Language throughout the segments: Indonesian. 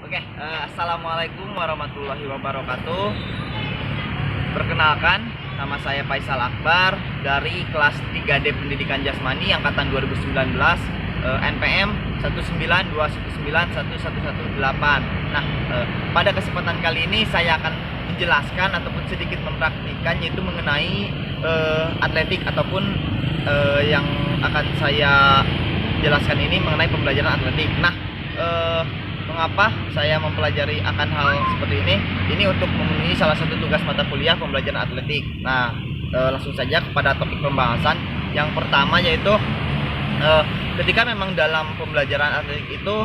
Assalamualaikum warahmatullahi wabarakatuh. Perkenalkan, nama saya Faisal Akbar dari kelas 3D Pendidikan Jasmani angkatan 2019, NPM 192191118. Nah, pada kesempatan kali ini saya akan menjelaskan ataupun sedikit mempraktikkan, yaitu mengenai atletik ataupun yang akan saya jelaskan ini mengenai pembelajaran atletik. Nah, mengapa saya mempelajari akan hal seperti ini? Ini untuk memenuhi salah satu tugas mata kuliah pembelajaran atletik. Nah, langsung saja kepada topik pembahasan. Yang pertama yaitu ketika memang dalam pembelajaran atletik itu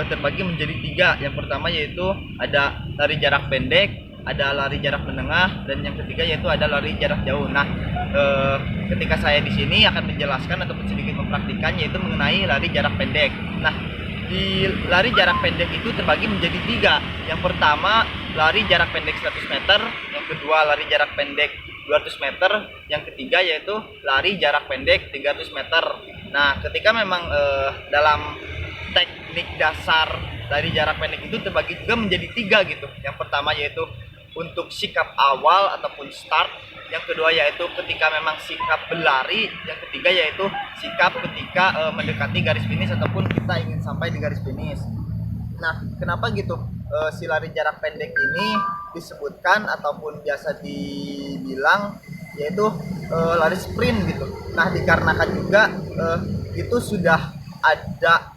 terbagi menjadi 3. Yang pertama yaitu ada lari jarak pendek, ada lari jarak menengah, dan yang ketiga yaitu ada lari jarak jauh. Nah, ketika saya di sini akan menjelaskan ataupun sedikit mempraktikkan yaitu mengenai lari jarak pendek. Nah, di lari jarak pendek itu terbagi menjadi 3. Yang pertama lari jarak pendek 100 meter, yang kedua lari jarak pendek 200 meter, yang ketiga yaitu lari jarak pendek 300 meter. Nah, ketika memang dalam teknik dasar lari jarak pendek itu terbagi juga menjadi 3 gitu. Yang pertama yaitu untuk sikap awal ataupun start, yang kedua yaitu ketika memang sikap berlari, yang ketiga yaitu sikap ketika mendekati garis finish ataupun kita ingin sampai di garis finish. Nah, kenapa gitu si lari jarak pendek ini disebutkan ataupun biasa dibilang yaitu lari sprint gitu. Nah, dikarenakan juga itu sudah ada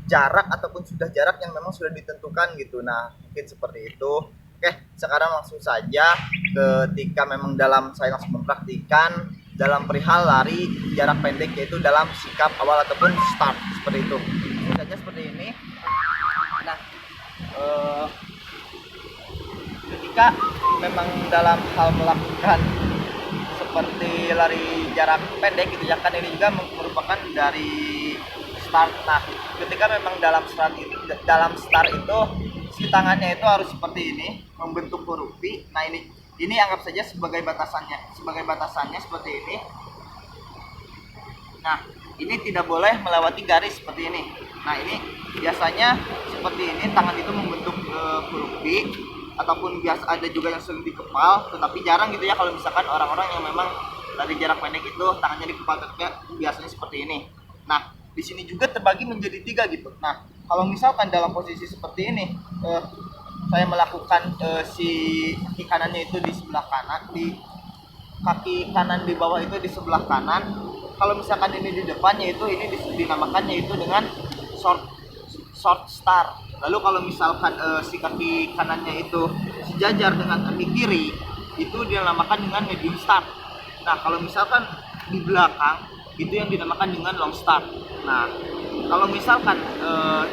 jarak ataupun sudah jarak yang memang sudah ditentukan gitu. Nah, mungkin seperti itu. Oke, sekarang langsung saja ketika memang saya langsung mempraktikkan dalam perihal lari jarak pendek, yaitu dalam sikap awal ataupun start seperti itu. Misalnya seperti ini. Nah, ketika memang dalam hal melakukan seperti lari jarak pendek gitu ya, kan ini juga merupakan dari start. Nah, ketika memang dalam start itu si tangannya itu harus seperti ini, membentuk huruf V. Nah, ini anggap saja sebagai batasannya seperti ini. Nah, ini tidak boleh melewati garis seperti ini. Nah, ini biasanya seperti ini, tangan itu membentuk huruf V, ataupun biasa ada juga yang sering dikepal, tetapi jarang gitu ya kalau misalkan orang-orang yang memang lari jarak pendek itu tangannya dikepal, biasanya seperti ini. Nah, di sini juga terbagi menjadi 3 gitu. Nah, kalau misalkan dalam posisi seperti ini, saya melakukan si kaki kanannya itu di sebelah kanan, di kaki kanan di bawah itu di sebelah kanan. Kalau misalkan ini di depan, yaitu ini dinamakannya itu dengan short start. Lalu kalau misalkan si kaki kanannya itu sejajar dengan kaki kiri, itu dinamakan dengan medium start. Nah, kalau misalkan di belakang, itu yang dinamakan dengan long start. Nah, kalau misalkan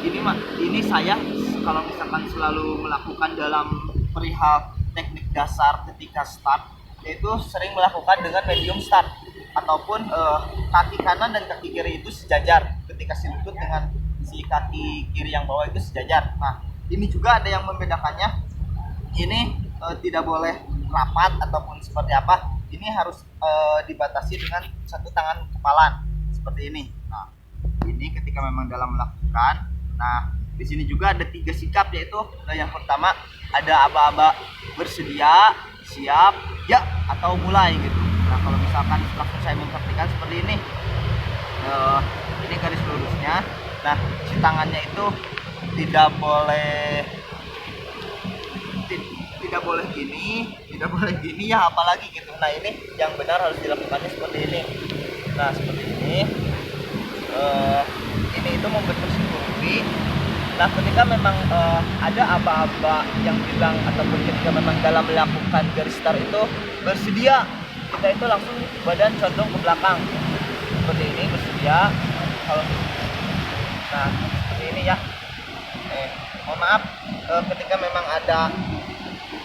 ini saya kalau misalkan selalu melakukan dalam perihal teknik dasar ketika start, yaitu sering melakukan dengan medium start, ataupun kaki kanan dan kaki kiri itu sejajar ketika si lutut dengan si kaki kiri yang bawah itu sejajar. Nah, ini juga ada yang membedakannya. Ini tidak boleh rapat ataupun seperti apa. Ini harus dibatasi dengan satu tangan kepalan seperti ini. Nah, ini ketika memang dalam melakukan. Nah, di sini juga ada 3 sikap, yaitu yang pertama ada aba-aba bersedia, siap, ya, atau mulai gitu. Nah, kalau misalkan langsung saya mempraktikkan seperti ini, ini garis lurusnya. Nah, si tangannya itu tidak boleh gini ya, apalagi gitu. Nah, ini yang benar harus dilakukannya seperti ini. Nah, seperti ini. Ini itu membentuk huruf. Nah, ketika memang ada aba-aba yang bilang ataupun ketika memang dalam melakukan garis start itu bersedia, kita itu langsung badan condong ke belakang seperti ini, bersedia. Kalau seperti ini ya. Mohon maaf, ketika memang ada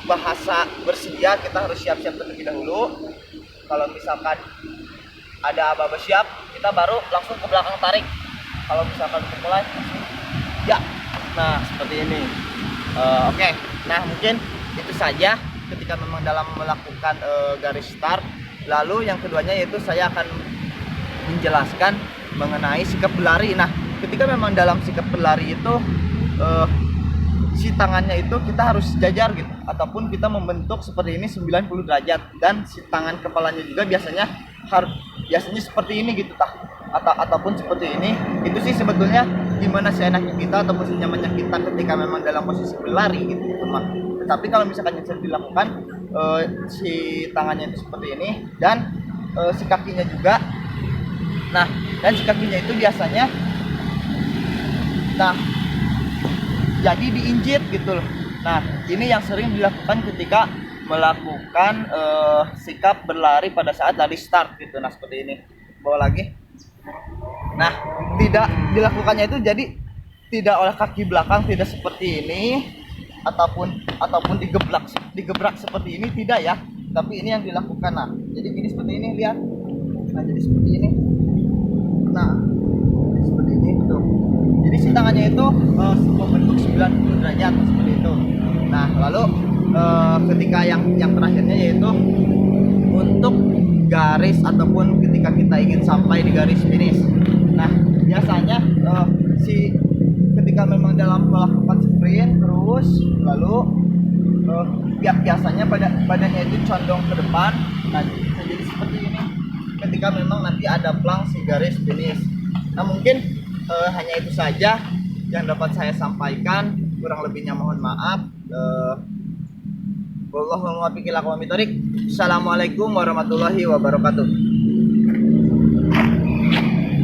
bahasa bersedia, kita harus siap-siap terlebih dahulu. Kalau misalkan ada aba-aba siap, kita baru langsung ke belakang tarik. Kalau misalkan untuk mulai, ya. Nah, seperti ini. Oke. Nah, mungkin itu saja ketika memang dalam melakukan garis start. Lalu yang keduanya yaitu saya akan menjelaskan mengenai sikap berlari. Nah, ketika memang dalam sikap berlari itu si tangannya itu kita harus sejajar gitu, ataupun kita membentuk seperti ini 90 derajat, dan si tangan kepalanya juga biasanya seperti ini gitu ataupun seperti ini. Itu sih sebetulnya gimana seenaknya kita ataupun senyamannya kita ketika memang dalam posisi berlari gitu mah. Tetapi kalau misalkan yang sering dilakukan, si tangannya itu seperti ini, dan si kakinya juga. Nah, dan si kakinya itu biasanya jadi diinjit gitu loh. Nah, ini yang sering dilakukan ketika melakukan sikap berlari pada saat lari start gitu. Nah, seperti ini. Bawa lagi. Nah, tidak dilakukannya itu jadi tidak oleh kaki belakang, tidak seperti ini, ataupun digebrak seperti ini, tidak ya. Tapi ini yang dilakukan. Nah, jadi gini seperti ini, lihat. Nah, jadi seperti ini. Nah, seperti ini tuh. Jadi si tangannya itu membentuk 90 derajat seperti itu. Nah, lalu ketika yang terakhirnya yaitu untuk garis ataupun ketika kita ingin sampai di garis finish. Nah, biasanya ketika memang dalam melakukan sprint terus, lalu biasanya badannya itu condong ke depan. Nah, jadi seperti ini ketika memang nanti ada plang si garis finish. Nah, mungkin hanya itu saja yang dapat saya sampaikan, kurang lebihnya mohon maaf. Wallahul muwaffiq ila aqwamit thoriq. Assalamualaikum warahmatullahi wabarakatuh.